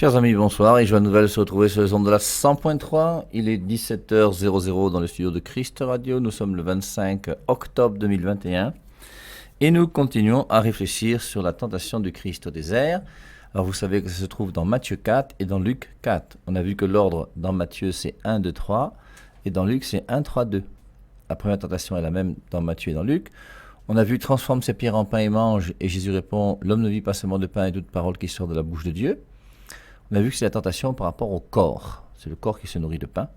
Chers amis, bonsoir et joie nouvelle de se retrouver sur les ondes de la 100.3. Il est 17h00 dans le studio de Christ Radio. Nous sommes le 25 octobre 2021 et nous continuons à réfléchir sur la tentation du Christ au désert. Alors vous savez que ça se trouve dans Matthieu 4 et dans Luc 4. On a vu que l'ordre dans Matthieu c'est 1, 2, 3 et dans Luc c'est 1, 3, 2. La première tentation est la même dans Matthieu et dans Luc. On a vu transforme ses pierres en pain et mange et Jésus répond l'homme ne vit pas seulement de pain et toute parole qui sort de la bouche de Dieu. On a vu que c'est la tentation par rapport au corps. C'est le corps qui se nourrit de pain.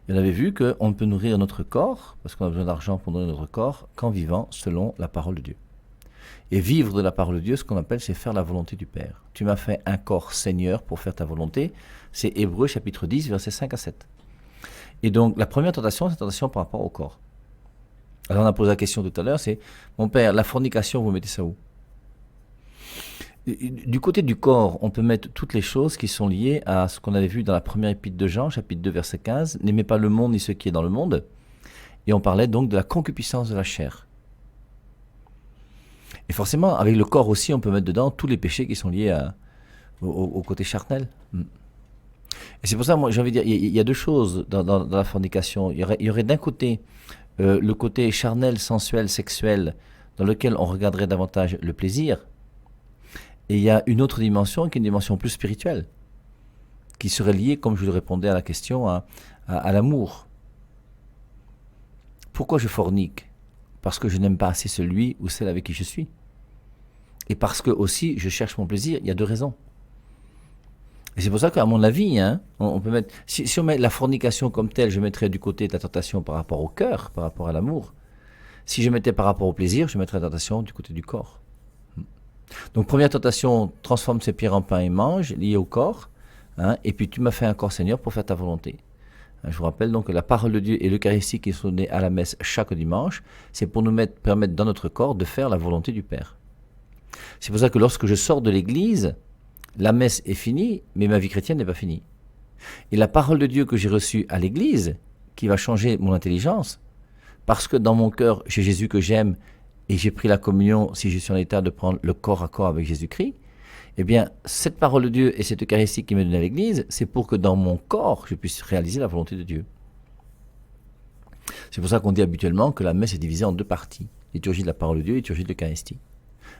Et on avait vu qu'on peut nourrir notre corps, parce qu'on a besoin d'argent pour nourrir notre corps, qu'en vivant selon la parole de Dieu. Et vivre de la parole de Dieu, ce qu'on appelle, c'est faire la volonté du Père. Tu m'as fait un corps Seigneur pour faire ta volonté. C'est Hébreux chapitre 10, versets 5 à 7. Et donc, la première tentation, c'est la tentation par rapport au corps. Alors, on a posé la question tout à l'heure, c'est, mon Père, la fornication, vous mettez ça où ? Du côté du corps, on peut mettre toutes les choses qui sont liées à ce qu'on avait vu dans la première épître de Jean, chapitre 2, verset 15. N'aimez pas le monde ni ce qui est dans le monde. Et on parlait donc de la concupiscence de la chair. Et forcément, avec le corps aussi, on peut mettre dedans tous les péchés qui sont liés au côté charnel. Et c'est pour ça, moi, j'ai envie de dire, il y a deux choses dans la fornication. Il y aurait d'un côté le côté charnel, sensuel, sexuel, dans lequel on regarderait davantage le plaisir. Et il y a une autre dimension qui est une dimension plus spirituelle, qui serait liée, comme je le répondais à la question, à l'amour. Pourquoi je fornique ? Parce que je n'aime pas assez celui ou celle avec qui je suis. Et parce que aussi, je cherche mon plaisir. Il y a deux raisons. Et c'est pour ça qu'à mon avis, on peut mettre... Si on met la fornication comme telle, je mettrais du côté de la tentation par rapport au cœur, par rapport à l'amour. Si je mettais par rapport au plaisir, je mettrais la tentation du côté du corps. Donc première tentation, transforme ses pierres en pain et mange, lié au corps, et puis tu m'as fait un corps Seigneur pour faire ta volonté. Je vous rappelle donc que la parole de Dieu et l'Eucharistie qui est donnée à la messe chaque dimanche, c'est pour nous permettre dans notre corps de faire la volonté du Père. C'est pour ça que lorsque je sors de l'église, la messe est finie, mais ma vie chrétienne n'est pas finie. Et la parole de Dieu que j'ai reçue à l'église, qui va changer mon intelligence, parce que dans mon cœur, j'ai Jésus que j'aime, et j'ai pris la communion, si je suis en état de prendre le corps à corps avec Jésus-Christ, eh bien, cette parole de Dieu et cette Eucharistie qui m'est donnée à l'Église, c'est pour que dans mon corps, je puisse réaliser la volonté de Dieu. C'est pour ça qu'on dit habituellement que la messe est divisée en deux parties, liturgie de la parole de Dieu et liturgie de l'Eucharistie.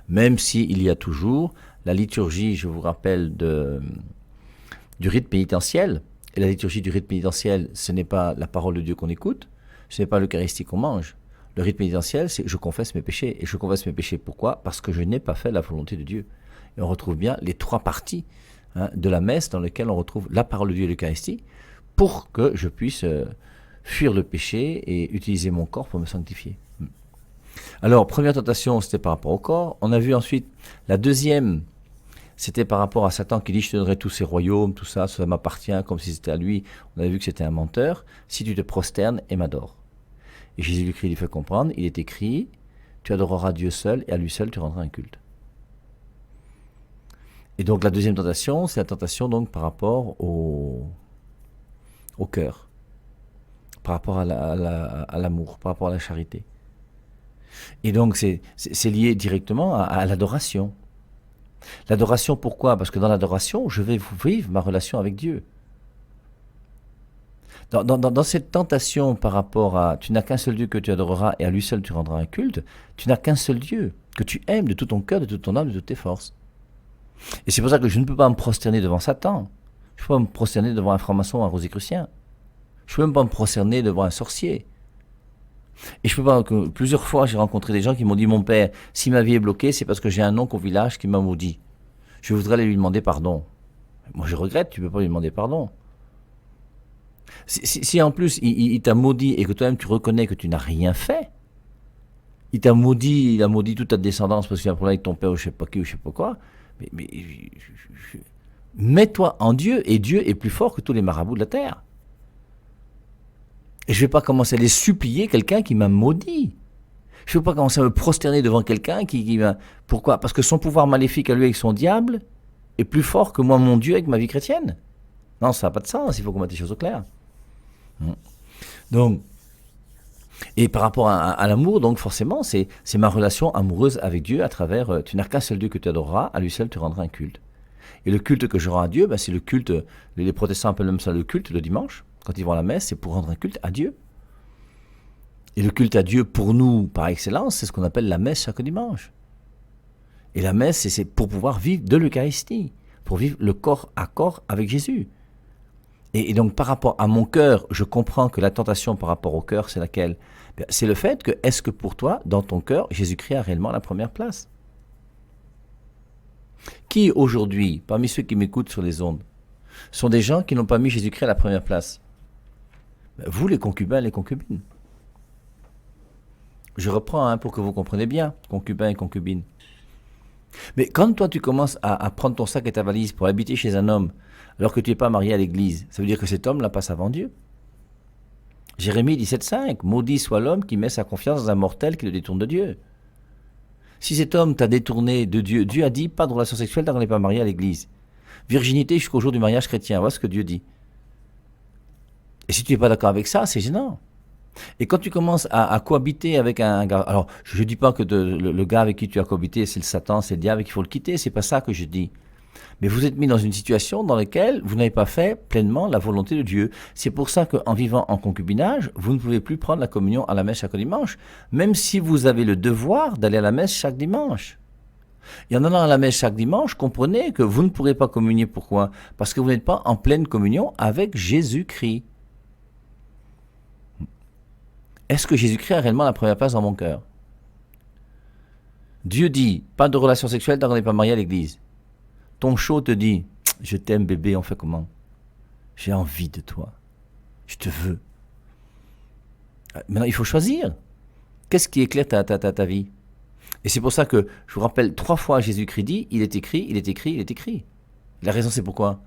Même s'il y a toujours la liturgie, je vous rappelle, du rite pénitentiel, et la liturgie du rite pénitentiel, ce n'est pas la parole de Dieu qu'on écoute, ce n'est pas l'Eucharistie qu'on mange. Le rite pénitentiel, c'est je confesse mes péchés. Et je confesse mes péchés, pourquoi ? Parce que je n'ai pas fait la volonté de Dieu. Et on retrouve bien les trois parties de la messe dans lesquelles on retrouve la parole de Dieu et l'Eucharistie pour que je puisse fuir le péché et utiliser mon corps pour me sanctifier. Alors, première tentation, c'était par rapport au corps. On a vu ensuite la deuxième, c'était par rapport à Satan qui dit « Je te donnerai tous ces royaumes, tout ça, ça m'appartient » comme si c'était à lui. On avait vu que c'était un menteur. « Si tu te prosternes et m'adores ». Et Jésus-Christ lui fait comprendre, il est écrit, tu adoreras Dieu seul et à lui seul tu rendras un culte. Et donc la deuxième tentation, c'est la tentation donc par rapport au cœur, par rapport à l'amour, par rapport à la charité. Et donc c'est lié directement à l'adoration. L'adoration pourquoi ? Parce que dans l'adoration, je vais vivre ma relation avec Dieu. Dans cette tentation par rapport à tu n'as qu'un seul Dieu que tu adoreras et à lui seul tu rendras un culte, tu n'as qu'un seul Dieu que tu aimes de tout ton cœur, de toute ton âme, de toutes tes forces. Et c'est pour ça que je ne peux pas me prosterner devant Satan. Je ne peux pas me prosterner devant un franc-maçon ou un rosicrucien. Je ne peux même pas me prosterner devant un sorcier. Et je peux pas que plusieurs fois j'ai rencontré des gens qui m'ont dit mon père, si ma vie est bloquée, c'est parce que j'ai un oncle au village qui m'a maudit. Je voudrais aller lui demander pardon. Moi je regrette, tu ne peux pas lui demander pardon. Si en plus il t'a maudit et que toi-même tu reconnais que tu n'as rien fait, il a maudit toute ta descendance parce qu'il y a un problème avec ton père ou je sais pas qui ou je sais pas quoi, mais mets-toi en Dieu et Dieu est plus fort que tous les marabouts de la terre. Et je ne vais pas commencer à les supplier quelqu'un qui m'a maudit. Je ne vais pas commencer à me prosterner devant quelqu'un qui m'a... Pourquoi ? Parce que son pouvoir maléfique à lui avec son diable est plus fort que moi, mon Dieu, avec ma vie chrétienne. Non, ça n'a pas de sens, il faut qu'on mette les choses au clair. Donc, et par rapport à l'amour, donc forcément, c'est ma relation amoureuse avec Dieu à travers tu n'as qu'un seul Dieu que tu adoreras, à lui seul tu rendras un culte. Et le culte que je rends à Dieu, c'est le culte, les protestants appellent même ça le culte le dimanche. Quand ils vont à la messe, c'est pour rendre un culte à Dieu. Et le culte à Dieu, pour nous, par excellence, c'est ce qu'on appelle la messe chaque dimanche. Et la messe, c'est pour pouvoir vivre de l'Eucharistie, pour vivre le corps à corps avec Jésus. Et donc, par rapport à mon cœur, je comprends que la tentation par rapport au cœur, c'est laquelle ? C'est le fait que, est-ce que pour toi, dans ton cœur, Jésus-Christ a réellement la première place ? Qui, aujourd'hui, parmi ceux qui m'écoutent sur les ondes, sont des gens qui n'ont pas mis Jésus-Christ à la première place ? Vous, les concubins et les concubines. Je reprends pour que vous compreniez bien, concubins et concubines. Mais quand toi tu commences à prendre ton sac et ta valise pour habiter chez un homme, alors que tu n'es pas marié à l'église, ça veut dire que cet homme-là passe avant Dieu. Jérémie 17,5, maudit soit l'homme qui met sa confiance dans un mortel qui le détourne de Dieu. Si cet homme t'a détourné de Dieu, Dieu a dit pas de relation sexuelle tant qu'on n'est pas marié à l'église. Virginité jusqu'au jour du mariage chrétien, voilà ce que Dieu dit. Et si tu n'es pas d'accord avec ça, c'est gênant. Et quand tu commences à cohabiter avec un gars, alors je ne dis pas que le gars avec qui tu as cohabité, c'est le Satan, c'est le diable et qu'il faut le quitter, c'est pas ça que je dis. Mais vous êtes mis dans une situation dans laquelle vous n'avez pas fait pleinement la volonté de Dieu. C'est pour ça qu'en vivant en concubinage, vous ne pouvez plus prendre la communion à la messe chaque dimanche, même si vous avez le devoir d'aller à la messe chaque dimanche. Et en allant à la messe chaque dimanche, comprenez que vous ne pourrez pas communier. Pourquoi ? Parce que vous n'êtes pas en pleine communion avec Jésus-Christ. Est-ce que Jésus-Christ a réellement la première place dans mon cœur ? Dieu dit, pas de relation sexuelle tant qu'on n'est pas marié à l'église. Ton chaud te dit, je t'aime bébé, on fait comment ? J'ai envie de toi. Je te veux. Maintenant, il faut choisir. Qu'est-ce qui éclaire ta vie ? Et c'est pour ça que, je vous rappelle, 3 fois Jésus-Christ dit, il est écrit, il est écrit, il est écrit. La raison, c'est pourquoi ?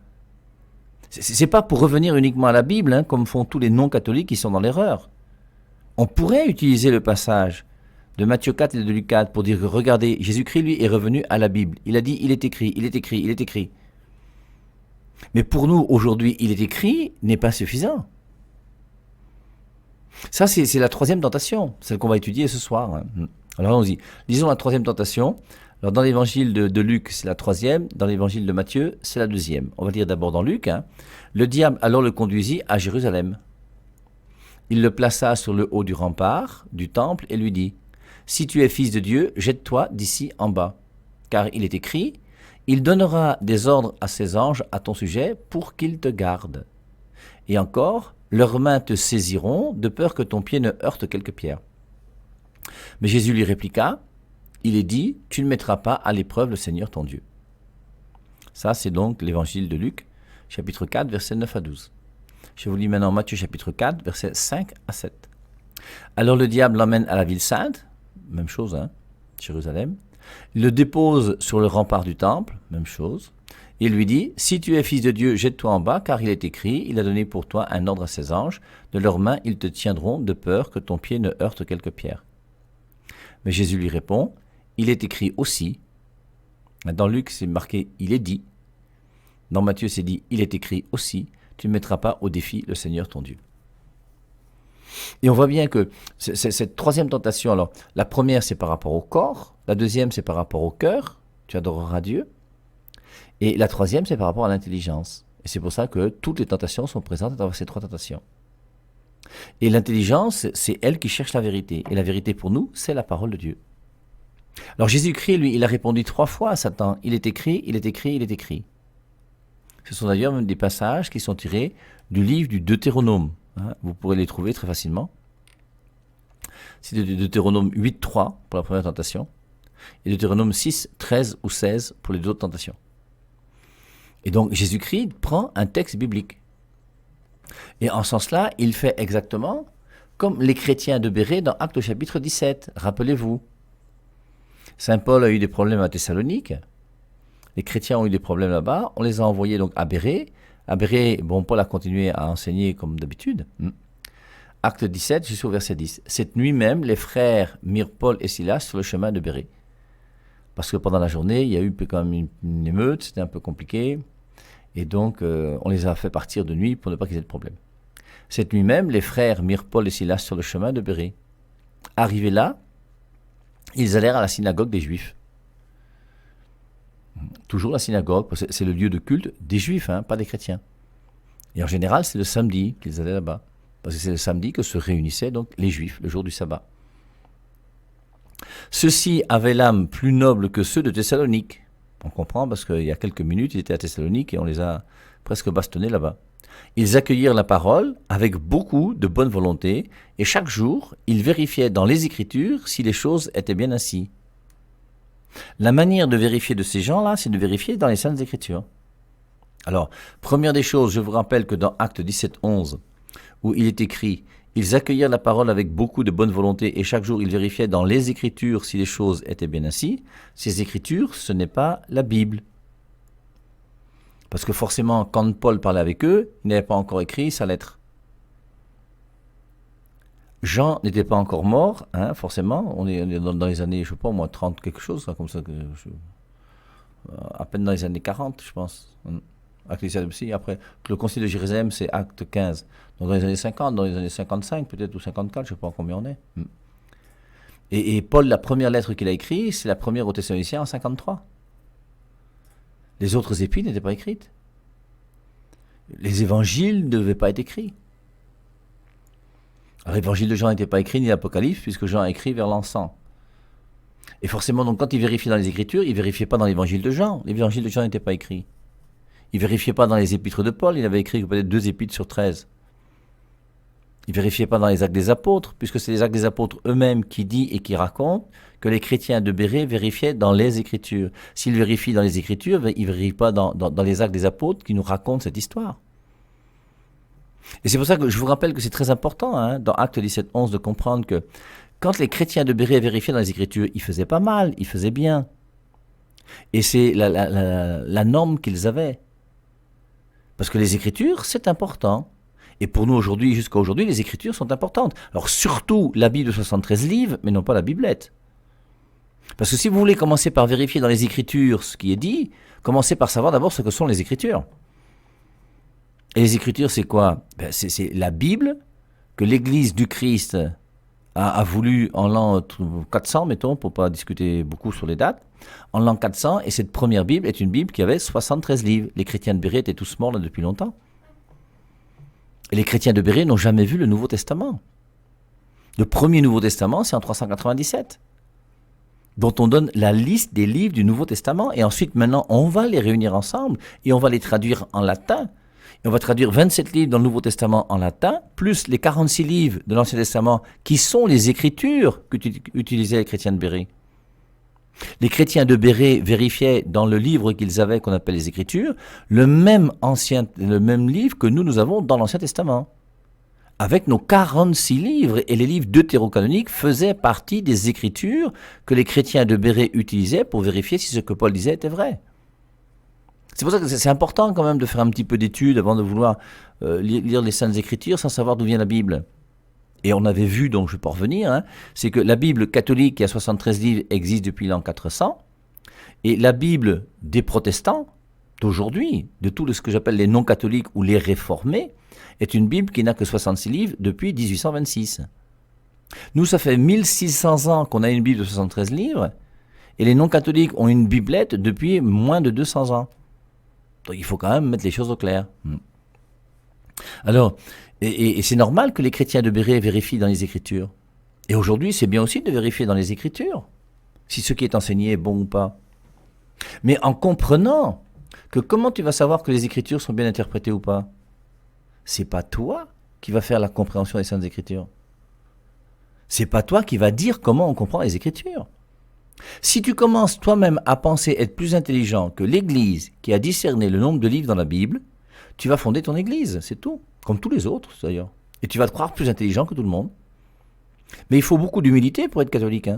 C'est pas pour revenir uniquement à la Bible, comme font tous les non-catholiques qui sont dans l'erreur. On pourrait utiliser le passage de Matthieu 4 et de Luc 4 pour dire que, regardez, Jésus-Christ, lui, est revenu à la Bible. Il a dit, il est écrit, il est écrit, il est écrit. Mais pour nous, aujourd'hui, il est écrit n'est pas suffisant. Ça, c'est la 3e tentation, celle qu'on va étudier ce soir. Alors, allons-y. Lisons la 3e tentation. Alors, dans l'évangile de Luc, c'est la 3e. Dans l'évangile de Matthieu, c'est la 2e. On va lire d'abord dans Luc. Le diable alors le conduisit à Jérusalem. Il le plaça sur le haut du rempart du temple et lui dit, « Si tu es fils de Dieu, jette-toi d'ici en bas. Car il est écrit, il donnera des ordres à ses anges à ton sujet pour qu'ils te gardent. Et encore, leurs mains te saisiront de peur que ton pied ne heurte quelque pierre. » Mais Jésus lui répliqua, « Il est dit, tu ne mettras pas à l'épreuve le Seigneur ton Dieu. » Ça, c'est donc l'évangile de Luc, chapitre 4, versets 9 à 12. Je vous lis maintenant Matthieu chapitre 4, versets 5 à 7. Alors le diable l'emmène à la ville sainte, même chose, Jérusalem. Il le dépose sur le rempart du temple, même chose. Il lui dit, « Si tu es fils de Dieu, jette-toi en bas, car il est écrit, il a donné pour toi un ordre à ses anges, de leurs mains ils te tiendront de peur que ton pied ne heurte quelque pierre. » Mais Jésus lui répond, « Il est écrit aussi. » Dans Luc, c'est marqué, « Il est dit. » Dans Matthieu, c'est dit, « Il est écrit aussi. » Tu ne mettras pas au défi le Seigneur ton Dieu. Et on voit bien que cette 3e tentation, alors la première c'est par rapport au corps, la 2e c'est par rapport au cœur, tu adoreras Dieu, et la 3e c'est par rapport à l'intelligence. Et c'est pour ça que toutes les tentations sont présentes dans ces 3 tentations. Et l'intelligence, c'est elle qui cherche la vérité. Et la vérité pour nous, c'est la parole de Dieu. Alors Jésus-Christ, lui, il a répondu 3 fois à Satan, il est écrit, il est écrit, il est écrit. Ce sont d'ailleurs même des passages qui sont tirés du livre du Deutéronome. Vous pourrez les trouver très facilement. C'est de Deutéronome 8.3 pour la première tentation et Deutéronome 6, 13 ou 16 pour les autres tentations. Et donc Jésus-Christ prend un texte biblique. Et en ce sens-là, il fait exactement comme les chrétiens de Bérée dans Actes au chapitre 17. Rappelez-vous, Saint Paul a eu des problèmes à Thessalonique. Les chrétiens ont eu des problèmes là-bas, on les a envoyés donc à Bérée. À Bérée, Paul a continué à enseigner comme d'habitude. Acte 17, jusqu'au verset 10. Cette nuit même, les frères mirent Paul et Silas sur le chemin de Bérée. Parce que pendant la journée, il y a eu quand même une émeute, c'était un peu compliqué. Et donc, on les a fait partir de nuit pour ne pas qu'ils aient de problème. Cette nuit même, les frères mirent Paul et Silas sur le chemin de Bérée. Arrivés là, ils allèrent à la synagogue des Juifs. Toujours la synagogue, parce que c'est le lieu de culte des juifs, pas des chrétiens. Et en général, c'est le samedi qu'ils allaient là-bas. Parce que c'est le samedi que se réunissaient donc les juifs, le jour du sabbat. Ceux-ci avaient l'âme plus noble que ceux de Thessalonique. On comprend parce qu'il y a quelques minutes, ils étaient à Thessalonique et on les a presque bastonnés là-bas. Ils accueillirent la parole avec beaucoup de bonne volonté et chaque jour, ils vérifiaient dans les Écritures si les choses étaient bien ainsi. La manière de vérifier de ces gens-là, c'est de vérifier dans les Saintes Écritures. Alors, première des choses, je vous rappelle que dans Actes 17:11, où il est écrit « Ils accueillirent la parole avec beaucoup de bonne volonté et chaque jour ils vérifiaient dans les Écritures si les choses étaient bien ainsi », ces Écritures, ce n'est pas la Bible. Parce que forcément, quand Paul parlait avec eux, il n'avait pas encore écrit sa lettre. Jean n'était pas encore mort, forcément. On est dans les années, je sais pas, au moins 30 quelque chose, comme ça. À peine dans les années 40, je pense. Après, le concile de Jérusalem, c'est acte 15. Donc dans les années 50, dans les années 55 peut-être, ou 54, je ne sais pas combien on est. Et Paul, la première lettre qu'il a écrite, c'est la première aux Thessaloniciens en 53. Les autres épîtres n'étaient pas écrites. Les évangiles ne devaient pas être écrits. Alors, l'évangile de Jean n'était pas écrit, ni l'Apocalypse, puisque Jean a écrit vers l'encens. Et forcément, donc, quand il vérifiait dans les Écritures, il ne vérifiait pas dans l'évangile de Jean. L'évangile de Jean n'était pas écrit. Il ne vérifiait pas dans les épîtres de Paul, il avait écrit peut-être 2 épîtres sur 13. Il ne vérifiait pas dans les actes des apôtres, puisque c'est les actes des apôtres eux-mêmes qui disent et qui racontent que les chrétiens de Bérée vérifiaient dans les Écritures. S'ils vérifient dans les Écritures, ils ne vérifient pas dans les actes des apôtres qui nous racontent cette histoire. Et c'est pour ça que je vous rappelle que c'est très important, dans Actes 17:11, de comprendre que quand les chrétiens de Bérée vérifiaient dans les Écritures, ils faisaient pas mal, ils faisaient bien. Et c'est la norme qu'ils avaient. Parce que les Écritures, c'est important. Et pour nous aujourd'hui, jusqu'à aujourd'hui, les Écritures sont importantes. Alors surtout la Bible de 73 livres, mais non pas la Biblette. Parce que si vous voulez commencer par vérifier dans les Écritures ce qui est dit, commencez par savoir d'abord ce que sont les Écritures. Et les Écritures, c'est quoi ? C'est la Bible que l'Église du Christ a voulu en l'an 400, mettons, pour ne pas discuter beaucoup sur les dates, en l'an 400, et cette première Bible est une Bible qui avait 73 livres. Les chrétiens de Bérée étaient tous morts là depuis longtemps. Et les chrétiens de Bérée n'ont jamais vu le Nouveau Testament. Le premier Nouveau Testament, c'est en 397, dont on donne la liste des livres du Nouveau Testament, et ensuite, maintenant, on va les réunir ensemble, et on va les traduire en latin. Et on va traduire 27 livres dans le Nouveau Testament en latin, plus les 46 livres de l'Ancien Testament, qui sont les Écritures qu'utilisaient les chrétiens de Bérée. Les chrétiens de Bérée vérifiaient dans le livre qu'ils avaient, qu'on appelle les Écritures, le même livre que nous avons dans l'Ancien Testament. Avec nos 46 livres, et les livres deutérocanoniques faisaient partie des Écritures que les chrétiens de Bérée utilisaient pour vérifier si ce que Paul disait était vrai. C'est pour ça que c'est important quand même de faire un petit peu d'études avant de vouloir lire les Saintes Écritures sans savoir d'où vient la Bible. Et on avait vu, donc je peux revenir, c'est que la Bible catholique qui a 73 livres existe depuis l'an 400, et la Bible des protestants d'aujourd'hui, de tout ce que j'appelle les non-catholiques ou les réformés, est une Bible qui n'a que 66 livres depuis 1826. Nous, ça fait 1600 ans qu'on a une Bible de 73 livres, et les non-catholiques ont une biblette depuis moins de 200 ans. Donc il faut quand même mettre les choses au clair. Alors, et c'est normal que les chrétiens de Bérée vérifient dans les Écritures. Et aujourd'hui, c'est bien aussi de vérifier dans les Écritures, si ce qui est enseigné est bon ou pas. Mais en comprenant que comment tu vas savoir que les Écritures sont bien interprétées ou pas ? C'est pas toi qui vas faire la compréhension des Saintes Écritures. C'est pas toi qui vas dire comment on comprend les Écritures. Si tu commences toi-même à penser être plus intelligent que l'Église qui a discerné le nombre de livres dans la Bible, tu vas fonder ton Église, c'est tout. Comme tous les autres, d'ailleurs. Et tu vas te croire plus intelligent que tout le monde. Mais il faut beaucoup d'humilité pour être catholique.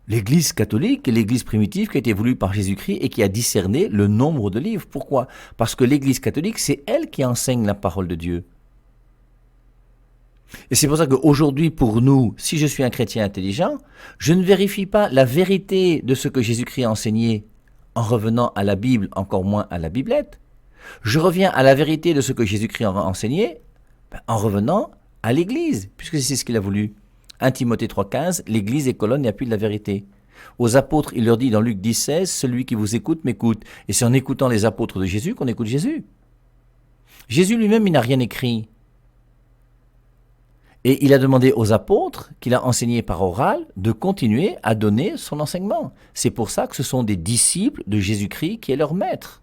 L'Église catholique est l'Église primitive qui a été voulue par Jésus-Christ et qui a discerné le nombre de livres. Pourquoi ? Parce que l'Église catholique, c'est elle qui enseigne la parole de Dieu. Et c'est pour ça qu'aujourd'hui, pour nous, si je suis un chrétien intelligent, je ne vérifie pas la vérité de ce que Jésus-Christ a enseigné en revenant à la Bible, encore moins à la Biblette. Je reviens à la vérité de ce que Jésus-Christ a enseigné en revenant à l'Église, puisque c'est ce qu'il a voulu. 1 Timothée 3,15, l'Église est colonne et appui de la vérité. Aux apôtres, il leur dit dans Luc 10,16, celui qui vous écoute m'écoute. Et c'est en écoutant les apôtres de Jésus qu'on écoute Jésus. Jésus lui-même, il n'a rien écrit. Et il a demandé aux apôtres, qu'il a enseigné par oral, de continuer à donner son enseignement. C'est pour ça que ce sont des disciples de Jésus-Christ qui est leur maître.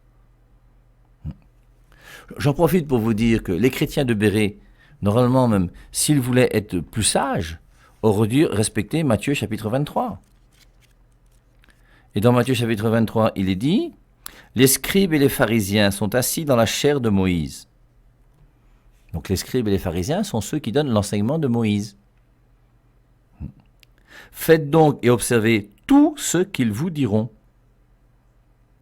J'en profite pour vous dire que les chrétiens de Béret, normalement même, s'ils voulaient être plus sages, auraient dû respecter Matthieu chapitre 23. Et dans Matthieu chapitre 23, il est dit, « Les scribes et les pharisiens sont assis dans la chaire de Moïse. » Donc les scribes et les pharisiens sont ceux qui donnent l'enseignement de Moïse. « Faites donc et observez tout ce qu'ils vous diront. »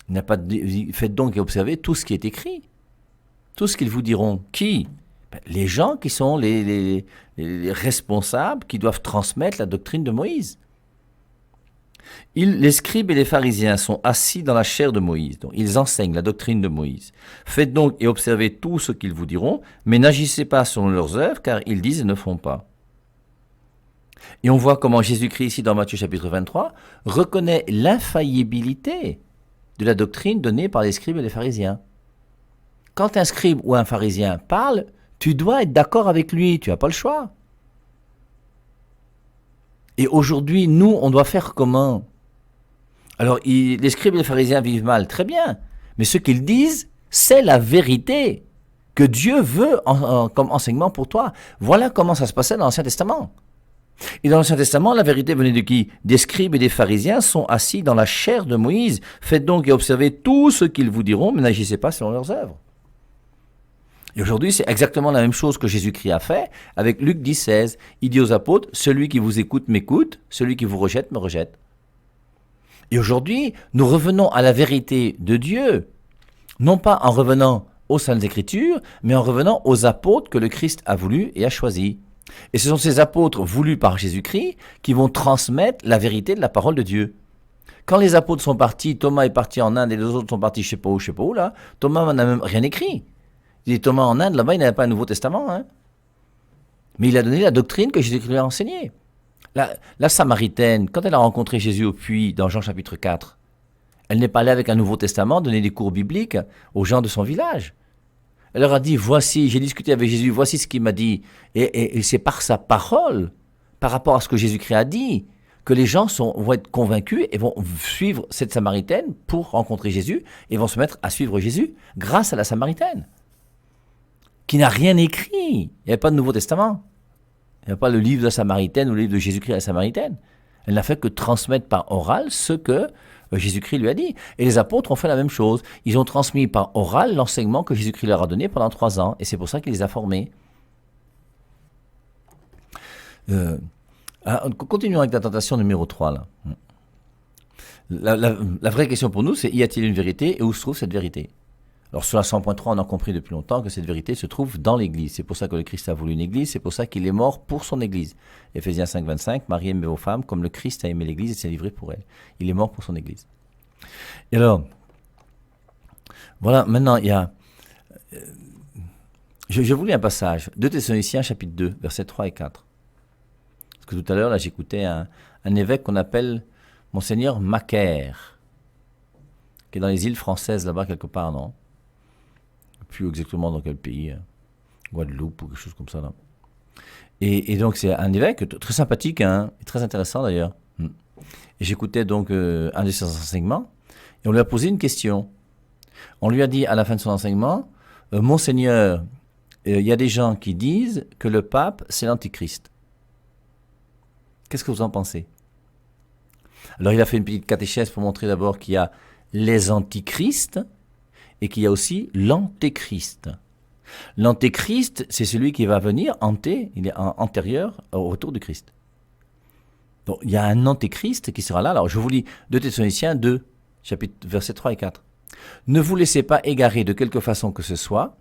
Il n'y a pas de... Faites donc et observez tout ce qui est écrit. Tout ce qu'ils vous diront. Qui ? Les gens qui sont les responsables, qui doivent transmettre la doctrine de Moïse. Les scribes et les pharisiens sont assis dans la chaire de Moïse. Donc, ils enseignent la doctrine de Moïse. Faites donc et observez tout ce qu'ils vous diront, mais n'agissez pas selon leurs œuvres, car ils disent et ne font pas. Et on voit comment Jésus-Christ, ici dans Matthieu chapitre 23, reconnaît l'infaillibilité de la doctrine donnée par les scribes et les pharisiens. Quand un scribe ou un pharisien parle, tu dois être d'accord avec lui, tu n'as pas le choix. Et aujourd'hui, nous, on doit faire comment ? Alors, les scribes et les pharisiens vivent mal, très bien. Mais ce qu'ils disent, c'est la vérité que Dieu veut comme enseignement pour toi. Voilà comment ça se passait dans l'Ancien Testament. Et dans l'Ancien Testament, la vérité venait de qui ? Des scribes et des pharisiens sont assis dans la chaire de Moïse. Faites donc et observez tout ce qu'ils vous diront, mais n'agissez pas selon leurs œuvres. Et aujourd'hui, c'est exactement la même chose que Jésus-Christ a fait avec Luc 10,16. Il dit aux apôtres, celui qui vous écoute m'écoute, celui qui vous rejette me rejette. Et aujourd'hui, nous revenons à la vérité de Dieu, non pas en revenant aux Saintes Écritures, mais en revenant aux apôtres que le Christ a voulu et a choisis. Et ce sont ces apôtres voulus par Jésus-Christ qui vont transmettre la vérité de la parole de Dieu. Quand les apôtres sont partis, Thomas est parti en Inde et les autres sont partis je sais pas où là, Thomas n'a même rien écrit. Il dit Thomas en Inde, là-bas, il n'avait pas un Nouveau Testament. Hein. Mais il a donné la doctrine que Jésus lui a enseignée. La Samaritaine, quand elle a rencontré Jésus au puits, dans Jean chapitre 4, elle n'est pas allée avec un Nouveau Testament donner des cours bibliques aux gens de son village. Elle leur a dit, voici, j'ai discuté avec Jésus, voici ce qu'il m'a dit. Et c'est par sa parole, par rapport à ce que Jésus-Christ a dit, que les gens vont être convaincus et vont suivre cette Samaritaine pour rencontrer Jésus et vont se mettre à suivre Jésus grâce à la Samaritaine. Qui n'a rien écrit. Il n'y avait pas de Nouveau Testament. Il n'y a pas le livre de la Samaritaine ou le livre de Jésus-Christ à la Samaritaine. Elle n'a fait que transmettre par oral ce que Jésus-Christ lui a dit. Et les apôtres ont fait la même chose. Ils ont transmis par oral l'enseignement que Jésus-Christ leur a donné pendant 3 ans. Et c'est pour ça qu'il les a formés. Continuons avec la tentation numéro 3. Là. La vraie question pour nous, c'est y a-t-il une vérité et où se trouve cette vérité ? Alors sur la 100.3, on a compris depuis longtemps que cette vérité se trouve dans l'Église. C'est pour ça que le Christ a voulu une Église, c'est pour ça qu'il est mort pour son Église. Éphésiens 5,25, Marie aimez vos femmes comme le Christ a aimé l'Église et s'est livré pour elle. Il est mort pour son Église. Et alors, voilà, maintenant il y a... Je vous lis un passage, 2 Thessaloniciens chapitre 2, versets 3 et 4. Parce que tout à l'heure, là, j'écoutais un évêque qu'on appelle Monseigneur Macaire, qui est dans les îles françaises, là-bas, quelque part, non ? Plus exactement dans quel pays, Guadeloupe ou quelque chose comme ça là. Et donc c'est un évêque très sympathique, hein, et très intéressant d'ailleurs. Et j'écoutais donc un de ses enseignements et on lui a posé une question. On lui a dit à la fin de son enseignement, Monseigneur, il y a des gens qui disent que le pape c'est l'antichrist. Qu'est-ce que vous en pensez ? Alors il a fait une petite catéchèse pour montrer d'abord qu'il y a les antichrists et qu'il y a aussi l'antéchrist. L'antéchrist, c'est celui qui va venir il est antérieur au retour du Christ. Donc, il y a un antéchrist qui sera là. Alors, je vous lis 2 Thessaloniciens 2, chapitre, versets 3 et 4. « Ne vous laissez pas égarer de quelque façon que ce soit.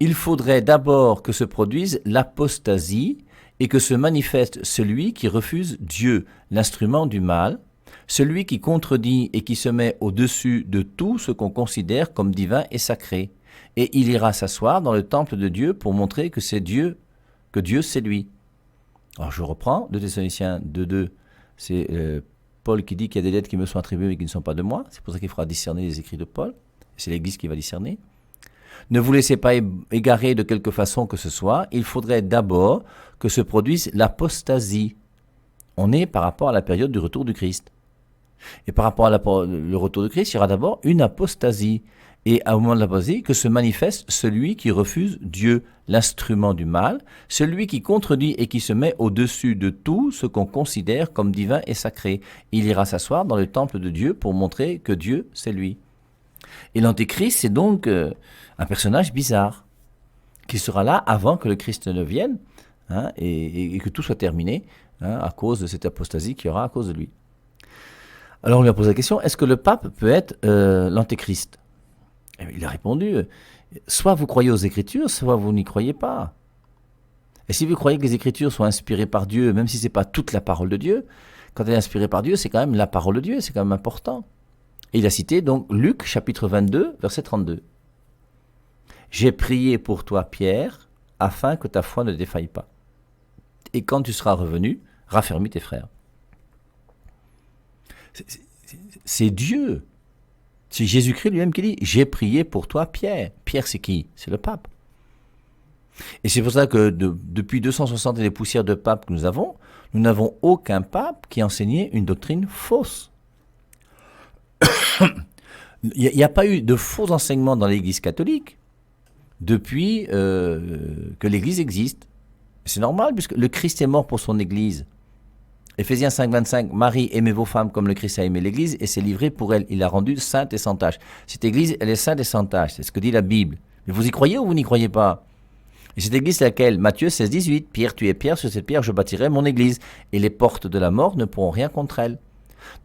Il faudrait d'abord que se produise l'apostasie et que se manifeste celui qui refuse Dieu, l'instrument du mal, celui qui contredit et qui se met au-dessus de tout ce qu'on considère comme divin et sacré. Et il ira s'asseoir dans le temple de Dieu pour montrer que Dieu c'est lui. » Alors je reprends, 2 Thessaloniciens 2.2, c'est Paul qui dit qu'il y a des lettres qui me sont attribuées mais qui ne sont pas de moi. C'est pour ça qu'il faudra discerner les écrits de Paul. C'est l'Église qui va discerner. Ne vous laissez pas égarer de quelque façon que ce soit. Il faudrait d'abord que se produise l'apostasie. On est par rapport à la période du retour du Christ. Et par rapport à le retour du Christ, il y aura d'abord une apostasie. Et au moment de l'apostasie, que se manifeste celui qui refuse Dieu, l'instrument du mal, celui qui contredit et qui se met au-dessus de tout ce qu'on considère comme divin et sacré. Il ira s'asseoir dans le temple de Dieu pour montrer que Dieu, c'est lui. Et l'Antéchrist, c'est donc un personnage bizarre, qui sera là avant que le Christ ne vienne, hein, et que tout soit terminé, hein, à cause de cette apostasie qu'il y aura à cause de lui. Alors on lui a posé la question, est-ce que le pape peut être l'Antéchrist ? Il a répondu, soit vous croyez aux Écritures, soit vous n'y croyez pas. Et si vous croyez que les Écritures sont inspirées par Dieu, même si ce n'est pas toute la parole de Dieu, quand elle est inspirée par Dieu, c'est quand même la parole de Dieu, c'est quand même important. Et il a cité donc Luc chapitre 22, verset 32. « J'ai prié pour toi, Pierre, afin que ta foi ne défaille pas. Et quand tu seras revenu, raffermis tes frères. » C'est Dieu. C'est Jésus-Christ lui-même qui dit « J'ai prié pour toi, Pierre. » Pierre, c'est qui ? C'est le pape. Et c'est pour ça que depuis 260 et des poussières de papes que nous n'avons aucun pape qui enseignait une doctrine fausse. Il n'y a pas eu de faux enseignements dans l'Église catholique depuis que l'Église existe. C'est normal, puisque le Christ est mort pour son Église. Éphésiens 5, 25, Marie, aimez vos femmes comme le Christ a aimé l'Église et s'est livré pour elle. Il l'a rendue sainte et sans tache. Cette Église, elle est sainte et sans tache. C'est ce que dit la Bible. Mais vous y croyez ou vous n'y croyez pas ? Et cette Église, c'est laquelle ? Matthieu 16, 18, Pierre, tu es Pierre, sur cette pierre je bâtirai mon Église. Et les portes de la mort ne pourront rien contre elle.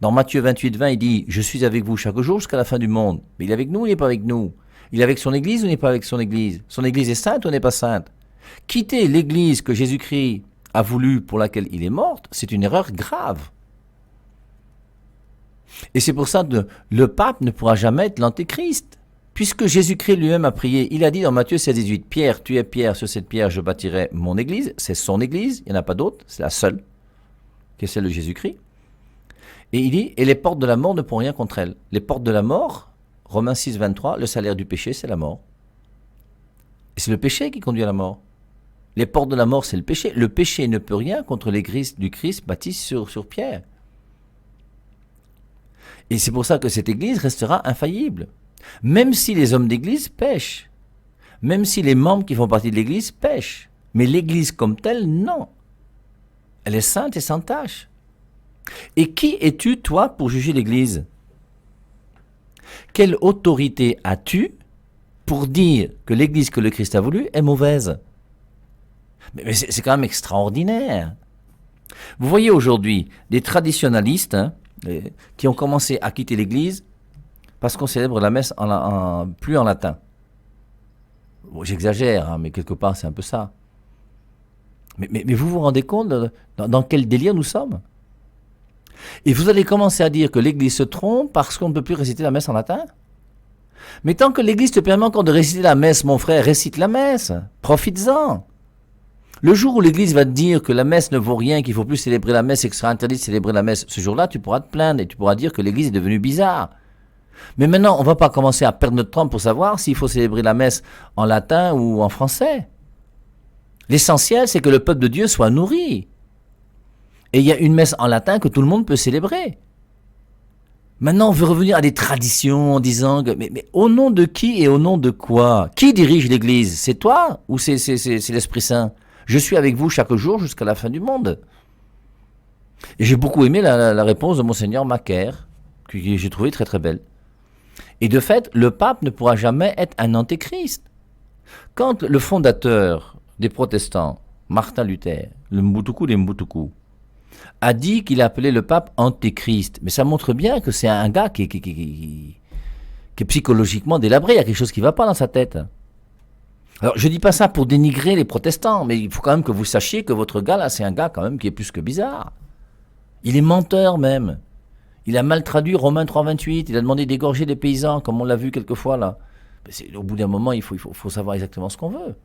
Dans Matthieu 28, 20, il dit, je suis avec vous chaque jour jusqu'à la fin du monde. Mais il est avec nous ou il n'est pas avec nous ? Il est avec son Église ou il n'est pas avec son Église ? Son Église est sainte ou n'est pas sainte ? Quitter l'Église que Jésus-Christ a voulu, pour laquelle il est mort, c'est une erreur grave. Et c'est pour ça que le pape ne pourra jamais être l'antéchrist, puisque Jésus-Christ lui-même a prié. Il a dit dans Matthieu 16, 18, Pierre, tu es Pierre, sur cette pierre je bâtirai mon Église. C'est son Église, il n'y en a pas d'autre, c'est la seule, qui est celle de Jésus-Christ. Et il dit, et les portes de la mort ne pourront rien contre elle. Les portes de la mort, Romains 6, 23, le salaire du péché, c'est la mort. Et c'est le péché qui conduit à la mort. Les portes de la mort, c'est le péché. Le péché ne peut rien contre l'Église du Christ bâtie sur Pierre. Et c'est pour ça que cette Église restera infaillible. Même si les hommes d'Église pêchent. Même si les membres qui font partie de l'Église pêchent. Mais l'Église comme telle, non. Elle est sainte et sans tache. Et qui es-tu, toi, pour juger l'Église ? Quelle autorité as-tu pour dire que l'Église que le Christ a voulu est mauvaise ? Mais c'est quand même extraordinaire. Vous voyez aujourd'hui des traditionalistes qui ont commencé à quitter l'Église parce qu'on célèbre la messe plus en latin. Bon, j'exagère, mais quelque part c'est un peu ça. Mais vous vous rendez compte dans quel délire nous sommes ? Et vous allez commencer à dire que l'Église se trompe parce qu'on ne peut plus réciter la messe en latin ? Mais tant que l'Église te permet encore de réciter la messe, mon frère, récite la messe. Profites-en. Le jour où l'Église va te dire que la messe ne vaut rien, qu'il ne faut plus célébrer la messe et que ce sera interdit de célébrer la messe, ce jour-là, tu pourras te plaindre et tu pourras dire que l'Église est devenue bizarre. Mais maintenant, on ne va pas commencer à perdre notre temps pour savoir s'il faut célébrer la messe en latin ou en français. L'essentiel, c'est que le peuple de Dieu soit nourri. Et il y a une messe en latin que tout le monde peut célébrer. Maintenant, on veut revenir à des traditions en disant que, mais au nom de qui et au nom de quoi ? Qui dirige l'Église ? C'est toi ou c'est l'Esprit Saint ? Je suis avec vous chaque jour jusqu'à la fin du monde. Et j'ai beaucoup aimé la réponse de Monseigneur Macaire, que j'ai trouvé très très belle. Et de fait, le pape ne pourra jamais être un antéchrist. Quand le fondateur des protestants, Martin Luther, le Mbutuku des Mbutuku, a dit qu'il appelait le pape antéchrist, mais ça montre bien que c'est un gars qui est psychologiquement délabré, il y a quelque chose qui ne va pas dans sa tête. Alors, je ne dis pas ça pour dénigrer les protestants, mais il faut quand même que vous sachiez que votre gars, là, c'est un gars quand même qui est plus que bizarre. Il est menteur même. Il a mal traduit Romains 3, 28, il a demandé d'égorger des paysans, comme on l'a vu quelquefois là. Au bout d'un moment, il faut savoir exactement ce qu'on veut.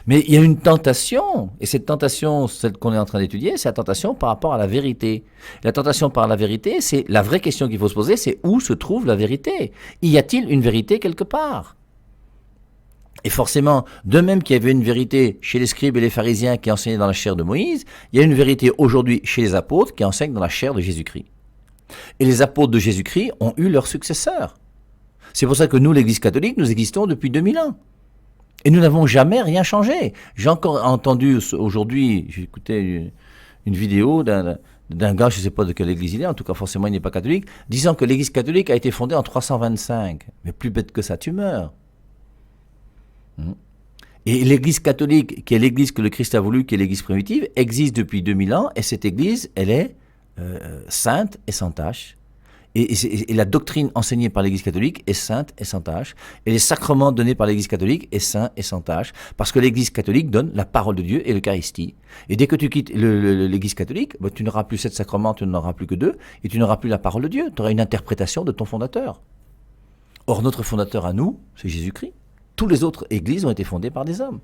Mais il y a une tentation, et cette tentation, celle qu'on est en train d'étudier, c'est la tentation par rapport à la vérité. La tentation par la vérité, c'est la vraie question qu'il faut se poser, c'est où se trouve la vérité? Y a-t-il une vérité quelque part? Et forcément, de même qu'il y avait une vérité chez les scribes et les pharisiens qui enseignaient dans la chair de Moïse, il y a une vérité aujourd'hui chez les apôtres qui enseignent dans la chair de Jésus-Christ. Et les apôtres de Jésus-Christ ont eu leurs successeurs. C'est pour ça que nous, l'Église catholique, nous existons depuis 2000 ans. Et nous n'avons jamais rien changé. J'ai encore entendu aujourd'hui, j'ai écouté une vidéo d'un gars, je ne sais pas de quelle église il est, en tout cas forcément il n'est pas catholique, disant que l'église catholique a été fondée en 325. Mais plus bête que ça, tu meurs. Et l'église catholique, qui est l'église que le Christ a voulu, qui est l'église primitive, existe depuis 2000 ans, et cette église, elle est sainte et sans tache. Et la doctrine enseignée par l'Église catholique est sainte et sans tache. Et les sacrements donnés par l'Église catholique est saint et sans tache. Parce que l'Église catholique donne la parole de Dieu et l'Eucharistie. Et dès que tu quittes l'Église catholique, bah, tu n'auras plus 7 sacrements, tu n'en auras plus que 2. Et tu n'auras plus la parole de Dieu. Tu auras une interprétation de ton fondateur. Or, notre fondateur à nous, c'est Jésus-Christ. Toutes les autres églises ont été fondées par des hommes.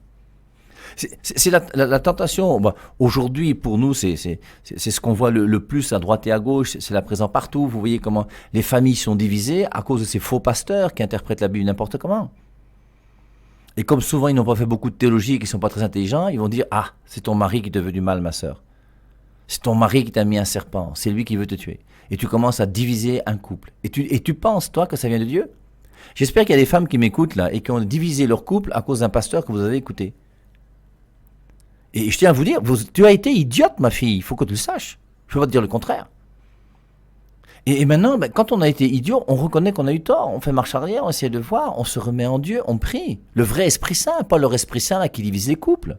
C'est la tentation. Bah, aujourd'hui, pour nous, c'est ce qu'on voit le plus à droite et à gauche. C'est la présent partout. Vous voyez comment les familles sont divisées à cause de ces faux pasteurs qui interprètent la Bible n'importe comment. Et comme souvent, ils n'ont pas fait beaucoup de théologie et qu'ils ne sont pas très intelligents, ils vont dire « Ah, c'est ton mari qui te veut du mal, ma sœur. C'est ton mari qui t'a mis un serpent. C'est lui qui veut te tuer. » Et tu commences à diviser un couple. Et tu penses, toi, que ça vient de Dieu? J'espère qu'il y a des femmes qui m'écoutent là et qui ont divisé leur couple à cause d'un pasteur que vous avez écouté. Et je tiens à vous dire, tu as été idiote, ma fille, il faut que tu le saches. Je ne peux pas te dire le contraire. Et maintenant, quand on a été idiot, on reconnaît qu'on a eu tort, on fait marche arrière, on essaie de voir, on se remet en Dieu, on prie. Le vrai Esprit Saint, pas leur Esprit Saint là, qui divise les couples.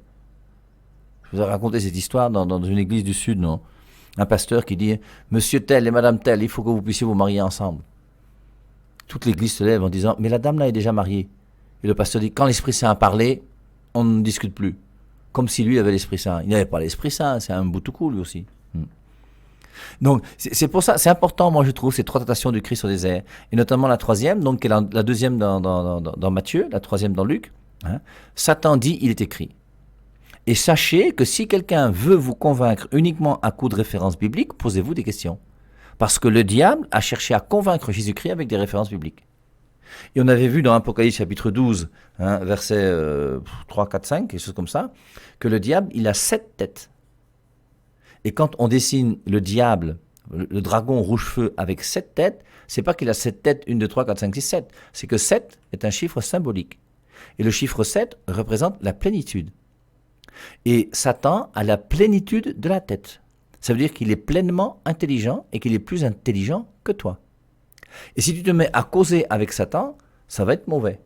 Je vous ai raconté cette histoire dans une église du Sud, non? Un pasteur qui dit « Monsieur tel et Madame tel, il faut que vous puissiez vous marier ensemble. » Toute l'église se lève en disant « Mais la dame là est déjà mariée. » Et le pasteur dit « Quand l'Esprit Saint a parlé, on ne discute plus. » Comme si lui avait l'Esprit Saint. Il n'avait pas l'Esprit Saint, c'est un boutoukou lui aussi. Donc, c'est pour ça, c'est important, moi je trouve, ces 3 tentations du Christ au désert. Et notamment la 3e, donc qui est la 2e dans Matthieu, la 3e dans Luc. Hein. Satan dit, il est écrit. Et sachez que si quelqu'un veut vous convaincre uniquement à coup de références bibliques, posez-vous des questions. Parce que le diable a cherché à convaincre Jésus-Christ avec des références bibliques. Et on avait vu dans Apocalypse chapitre 12, hein, versets 3, 4, 5, quelque chose comme ça, que le diable, il a 7 têtes. Et quand on dessine le diable, le dragon rouge-feu avec 7 têtes, c'est pas qu'il a 7 têtes, 1, 2, 3, 4, 5, 6, 7. C'est que 7 est un chiffre symbolique. Et le chiffre 7 représente la plénitude. Et Satan a la plénitude de la tête. Ça veut dire qu'il est pleinement intelligent et qu'il est plus intelligent que toi. Et si tu te mets à causer avec Satan, ça va être mauvais.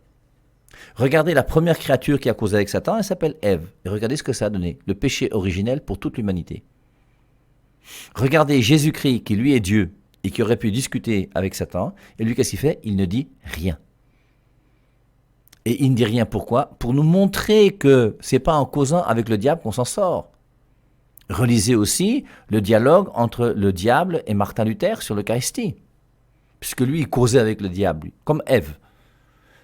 Regardez la première créature qui a causé avec Satan, elle s'appelle Ève. Et regardez ce que ça a donné, le péché originel pour toute l'humanité. Regardez Jésus-Christ, qui lui est Dieu, et qui aurait pu discuter avec Satan, et lui, qu'est-ce qu'il fait? Il ne dit rien. Et il ne dit rien pourquoi? Pour nous montrer que ce n'est pas en causant avec le diable qu'on s'en sort. Relisez aussi le dialogue entre le diable et Martin Luther sur l'Eucharistie. Puisque lui, il causait avec le diable, lui, comme Ève.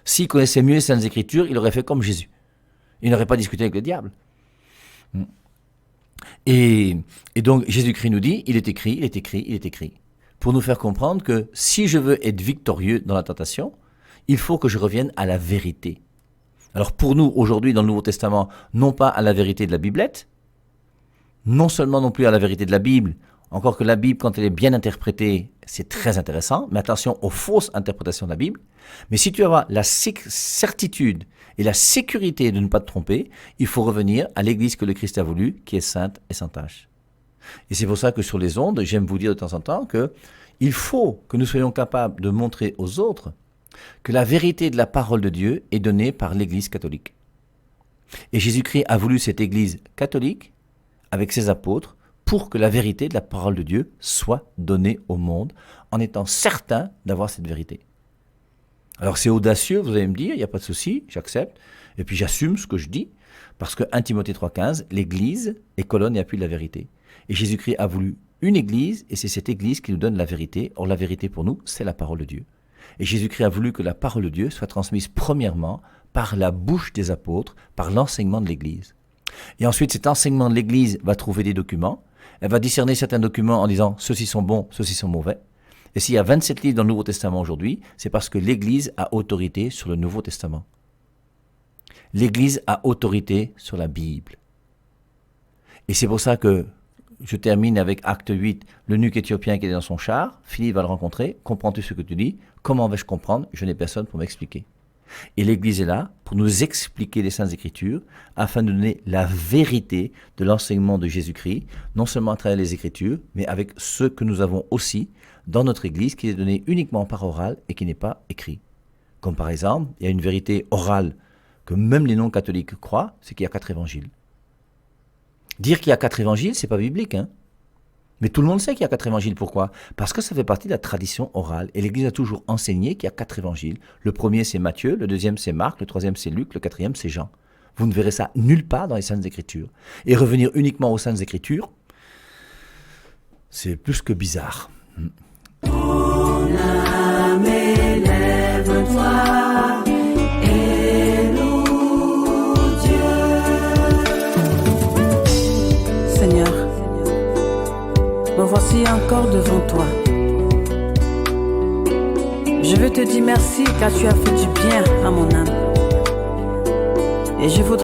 S'il connaissait mieux les Saintes Écritures, il aurait fait comme Jésus. Il n'aurait pas discuté avec le diable. Et donc, Jésus-Christ nous dit, il est écrit, il est écrit, il est écrit. Pour nous faire comprendre que si je veux être victorieux dans la tentation, il faut que je revienne à la vérité. Alors pour nous, aujourd'hui, dans le Nouveau Testament, non pas à la vérité de la Biblette, non seulement non plus à la vérité de la Bible, encore que la Bible, quand elle est bien interprétée, c'est très intéressant, mais attention aux fausses interprétations de la Bible. Mais si tu as la certitude et la sécurité de ne pas te tromper, il faut revenir à l'Église que le Christ a voulu, qui est sainte et sans tache. Et c'est pour ça que sur les ondes, j'aime vous dire de temps en temps qu'il faut que nous soyons capables de montrer aux autres que la vérité de la parole de Dieu est donnée par l'Église catholique. Et Jésus-Christ a voulu cette Église catholique, avec ses apôtres, pour que la vérité de la parole de Dieu soit donnée au monde, en étant certain d'avoir cette vérité. Alors c'est audacieux, vous allez me dire, il n'y a pas de souci, j'accepte, et puis j'assume ce que je dis, parce que 1 Timothée 3,15, l'Église est colonne et appui de la vérité. Et Jésus-Christ a voulu une Église, et c'est cette Église qui nous donne la vérité. Or la vérité pour nous, c'est la parole de Dieu. Et Jésus-Christ a voulu que la parole de Dieu soit transmise premièrement par la bouche des apôtres, par l'enseignement de l'Église. Et ensuite, cet enseignement de l'Église va trouver des documents. Elle va discerner certains documents en disant « ceux-ci sont bons, ceux-ci sont mauvais ». Et s'il y a 27 livres dans le Nouveau Testament aujourd'hui, c'est parce que l'Église a autorité sur le Nouveau Testament. L'Église a autorité sur la Bible. Et c'est pour ça que je termine avec Acte 8, l'eunuque éthiopien qui est dans son char. Philippe va le rencontrer. Comprends-tu ce que tu dis? Comment vais-je comprendre? Je n'ai personne pour m'expliquer. Et l'Église est là pour nous expliquer les Saintes Écritures afin de donner la vérité de l'enseignement de Jésus-Christ, non seulement à travers les Écritures, mais avec ce que nous avons aussi dans notre Église qui est donné uniquement par oral et qui n'est pas écrit. Comme par exemple, il y a une vérité orale que même les non-catholiques croient, c'est qu'il y a 4 évangiles. Dire qu'il y a 4 évangiles, c'est pas biblique, hein. Mais tout le monde sait qu'il y a 4 évangiles. Pourquoi? Parce que ça fait partie de la tradition orale. Et l'Église a toujours enseigné qu'il y a 4 évangiles. Le premier, c'est Matthieu, le deuxième, c'est Marc, le troisième, c'est Luc, le quatrième, c'est Jean. Vous ne verrez ça nulle part dans les Saintes Écritures. Et revenir uniquement aux Saintes Écritures, c'est plus que bizarre. Mon âme élève-toi et loue Dieu. Seigneur, me voici encore devant toi. Je veux te dire merci car tu as fait du bien à mon âme. Et je voudrais